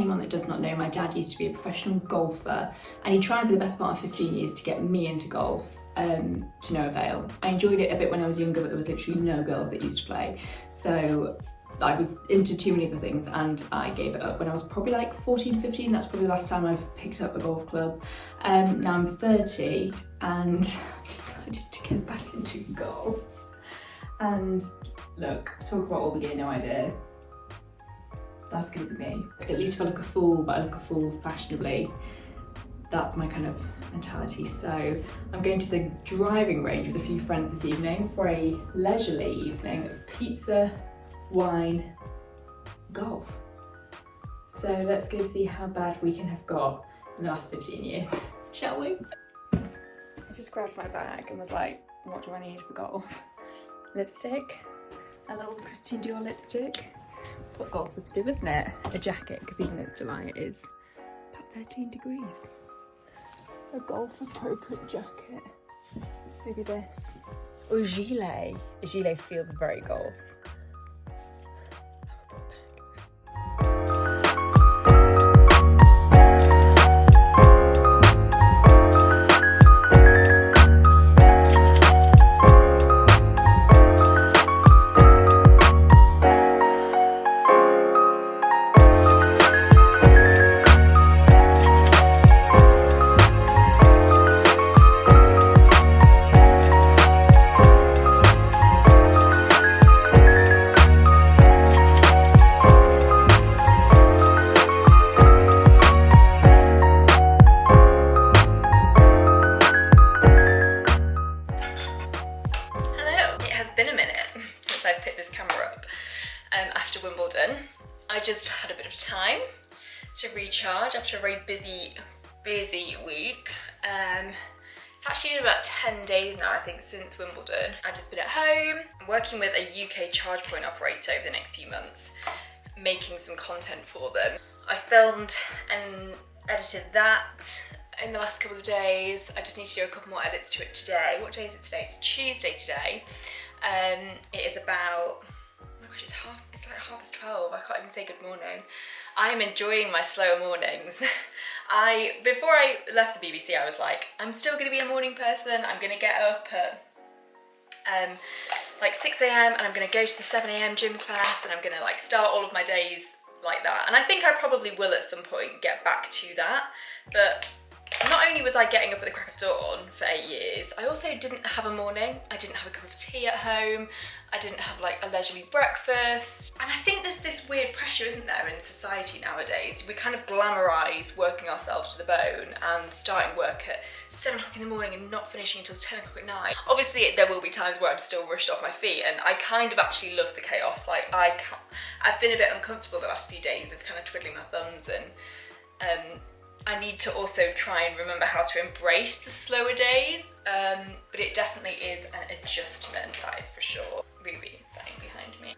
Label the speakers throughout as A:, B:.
A: anyone that does not know, my dad used to be a professional golfer, and he tried for the best part of 15 years to get me into golf, to no avail. I enjoyed it a bit when I was younger, but there was literally no girls that used to play. So I was into too many other things and I gave it up when I was probably like 14, 15. That's probably the last time I've picked up a golf club. Now I'm 30 and I've decided to get back into golf. And look, talk about all the gear, no idea. That's gonna be me. At least if I look a fool, but I look a fool fashionably. That's my kind of mentality. So I'm going to the driving range with a few friends this evening for a leisurely evening of pizza, wine, golf. So let's go see how bad we can have got in the last 15 years, shall we? I just grabbed my bag and was like, what do I need for golf? Lipstick, a little Christian Dior lipstick. That's what golfers do, isn't it? A jacket, because even though it's July, it is about 13 degrees. A golf appropriate jacket. Maybe this. Or a gilet. A gilet feels very golf. After Wimbledon. I just had a bit of time to recharge after a very busy week. It's actually been about 10 days now, I think, since Wimbledon. I've just been at home. I'm working with a UK charge point operator over the next few months, making some content for them. I filmed and edited that in the last couple of days. I just need to do a couple more edits to it today. What day is it today? It's Tuesday today. It is about, oh my gosh, it's like 12:30. I can't even say good morning. I am enjoying my slow mornings. Before I left the BBC, I was like, I'm still gonna be a morning person. I'm gonna get up at like 6 AM and I'm gonna go to the 7 AM gym class and I'm gonna like start all of my days like that. And I think I probably will at some point get back to that. But not only was I getting up at the crack of dawn for 8 years, I also didn't have a morning. I didn't have a cup of tea at home. I didn't have like a leisurely breakfast. And I think there's this weird pressure, isn't there, in society nowadays? We kind of glamorise working ourselves to the bone and starting work at 7 o'clock in the morning and not finishing until 10 o'clock at night. Obviously, there will be times where I'm still rushed off my feet and I kind of actually love the chaos. Like I've been a bit uncomfortable the last few days of kind of twiddling my thumbs and I need to also try and remember how to embrace the slower days, but it definitely is an adjustment, that is for sure. Ruby sitting behind me.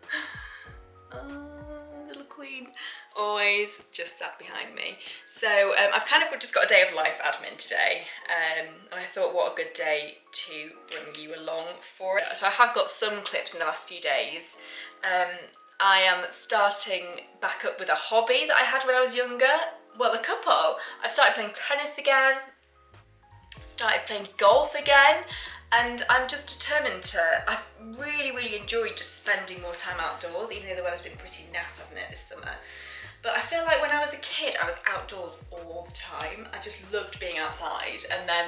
A: Oh, little queen. Always just sat behind me. So I've kind of just got a day of life admin today, and I thought what a good day to bring you along for it. So I have got some clips in the last few days. I am starting back up with a hobby that I had when I was younger. Well, a couple. I've started playing tennis again, started playing golf again, and I'm just determined to, I've really enjoyed just spending more time outdoors, even though the weather's been pretty naff, hasn't it, this summer. But I feel like when I was a kid, I was outdoors all the time. I just loved being outside. And then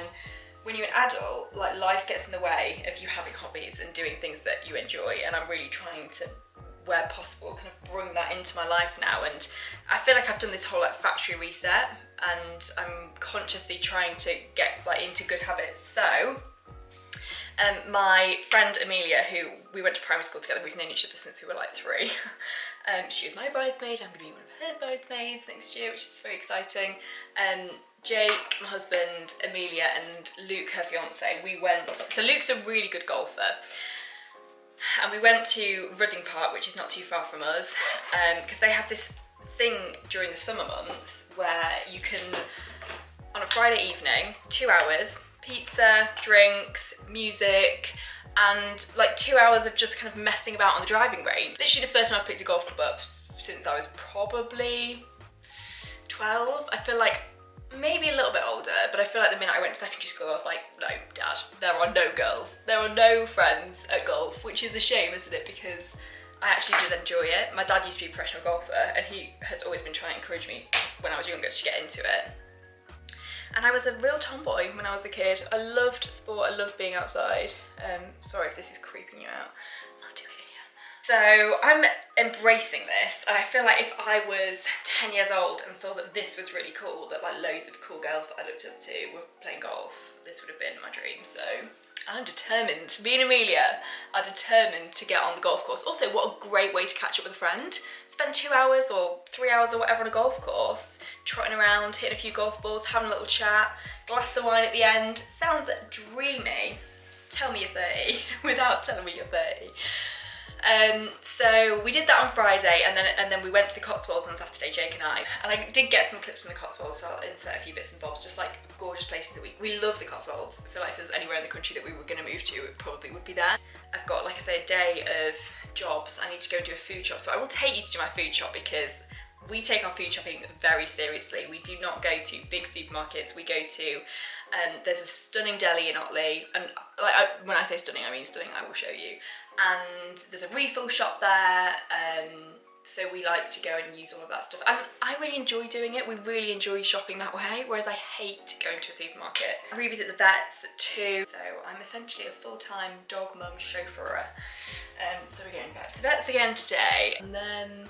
A: when you're an adult, like life gets in the way of you having hobbies and doing things that you enjoy. And I'm really trying to, where possible, kind of bring that into my life now. And I feel like I've done this whole like factory reset and I'm consciously trying to get like into good habits. So my friend Amelia, who we went to primary school together, we've known each other since we were like 3. She was my bridesmaid, I'm gonna be one of her bridesmaids next year, which is very exciting. Jake, my husband, Amelia and Luke, her fiance, we went, so Luke's a really good golfer. And we went to Rudding Park, which is not too far from us, because they have this thing during the summer months where you can, on a Friday evening, 2 hours, pizza, drinks, music, and like 2 hours of just kind of messing about on the driving range. Literally the first time I picked a golf club up since I was probably 12. I feel like maybe a little bit older, but I feel like the minute I went to secondary school, I was like, no, Dad, there are no girls. There are no friends at golf, which is a shame, isn't it? Because I actually did enjoy it. My dad used to be a professional golfer, and he has always been trying to encourage me when I was younger to get into it. And I was a real tomboy when I was a kid. I loved sport, I loved being outside. Sorry if this is creeping you out. I'll do it here. So I'm embracing this, and I feel like if I was 10 years old and saw that this was really cool, that like loads of cool girls that I looked up to were playing golf, this would have been my dream. So I'm determined. Me and Amelia are determined to get on the golf course. Also, what a great way to catch up with a friend. Spend 2 hours or 3 hours or whatever on a golf course, trotting around, hitting a few golf balls, having a little chat, glass of wine at the end. Sounds dreamy. Tell me you're 30 without telling me you're 30. So we did that on Friday, and then we went to the Cotswolds on Saturday, Jake and I did get some clips from the Cotswolds, so I'll insert a few bits and bobs, just like gorgeous places that we love the Cotswolds. I feel like if there's anywhere in the country that we were going to move to, it probably would be there. I've got, like I say, a day of jobs. I need to go do a food shop, so I will take you to do my food shop because we take our food shopping very seriously. We do not go to big supermarkets. We go to, there's a stunning deli in Otley, and when I say stunning, I mean stunning. I will show you. And there's a refill shop there, so we like to go and use all of that stuff. And I really enjoy doing it. We really enjoy shopping that way, whereas I hate going to a supermarket. I revisit the vets too, so I'm essentially a full-time dog mum chauffeurer. So we're going back to the vets again today, and then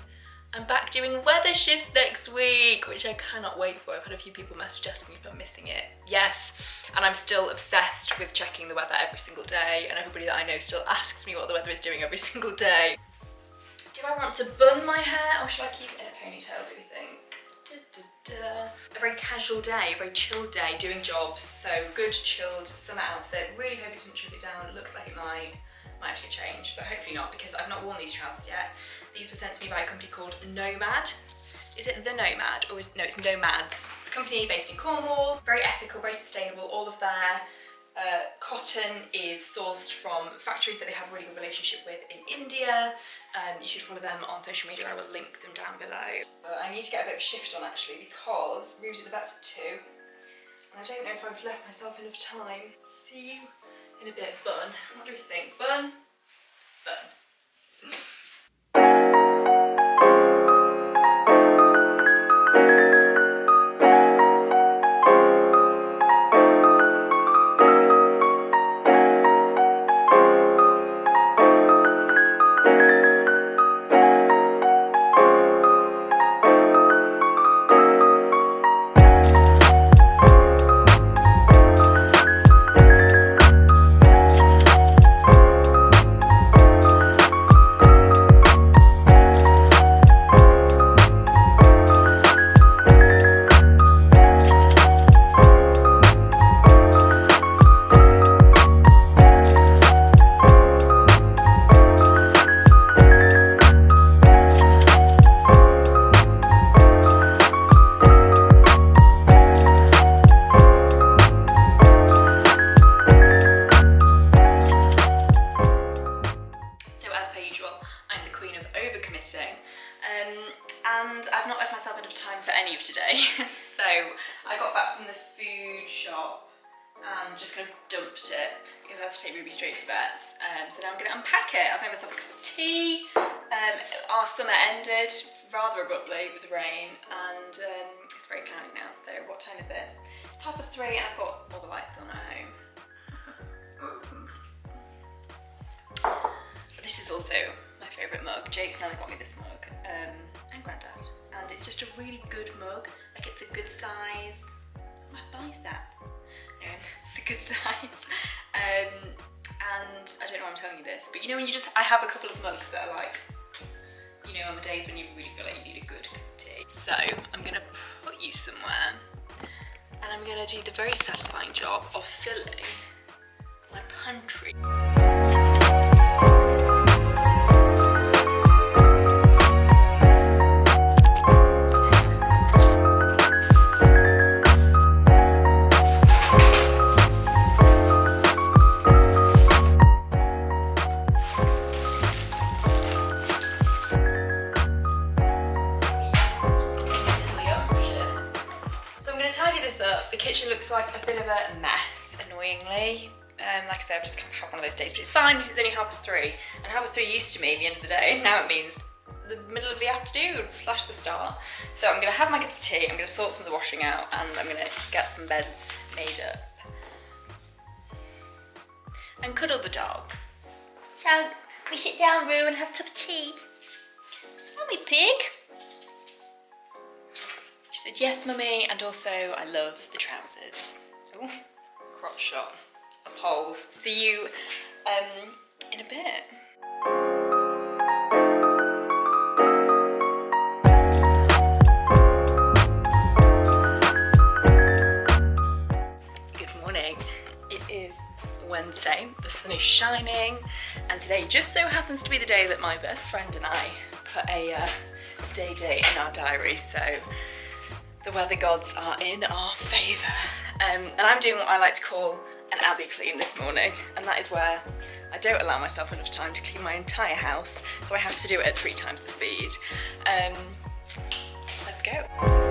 A: I'm back doing weather shifts next week, which I cannot wait for. I've had a few people message asking me if I'm missing it. Yes, and I'm still obsessed with checking the weather every single day, and everybody that I know still asks me what the weather is doing every single day. Do I want to bun my hair, or should I keep it in a ponytail, do you think? A very casual day, a very chilled day, doing jobs, so good chilled summer outfit. Really hope it doesn't trip it down. It looks like it might have to change, but hopefully not, because I've not worn these trousers yet. These were sent to me by a company called Nomad. Is it The Nomad, or no, it's Nomads. It's a company based in Cornwall, very ethical, very sustainable. All of their cotton is sourced from factories that they have a really good relationship with in India. You should follow them on social media. I will link them down below. But I need to get a bit of a shift on actually, because Ruby's at the vet's at 2, and I don't know if I've left myself enough time. See you in a bit. Bun. What do we think? Bun? Bun. And I've not left myself enough time for any of today. So I got back from the food shop and just kind of dumped it because I had to take Ruby straight to the vets. So now I'm going to unpack it. I've made myself a cup of tea. Our summer ended rather abruptly with the rain, and it's very cloudy now. So what time is it? It's 3:30 and I've got all the lights on at home. This is also my favourite mug. Jake's now got me this mug, and Grandad, and it's just a really good mug. Like, it's a good size. My bicep. Anyway, it's a good size. And I don't know why I'm telling you this, but you know when I have a couple of mugs that are like, you know, on the days when you really feel like you need a good cup of tea. So I'm gonna put you somewhere, and I'm gonna do the very satisfying job of filling my pantry. this up. The kitchen looks like a bit of a mess, annoyingly. Like I said, I've just kind of had one of those days, but it's fine because it's only 3:30, and 3:30 used to mean the end of the day, and now it means the middle of the afternoon / the start. So I'm gonna have my cup of tea, I'm gonna sort some of the washing out, and I'm gonna get some beds made up. And cuddle the dog. Shall we sit down, Roo, and have a cup of tea? Shall we, pig? She said, yes, mummy, and also I love the trousers. Oh, crotch shot. Holes. See you in a bit. Good morning. It is Wednesday, the sun is shining, and today just so happens to be the day that my best friend and I put a day date in our diary, so the weather gods are in our favour. And I'm doing what I like to call an Abbey clean this morning, and that is where I don't allow myself enough time to clean my entire house, so I have to do it at 3 times the speed. Let's go.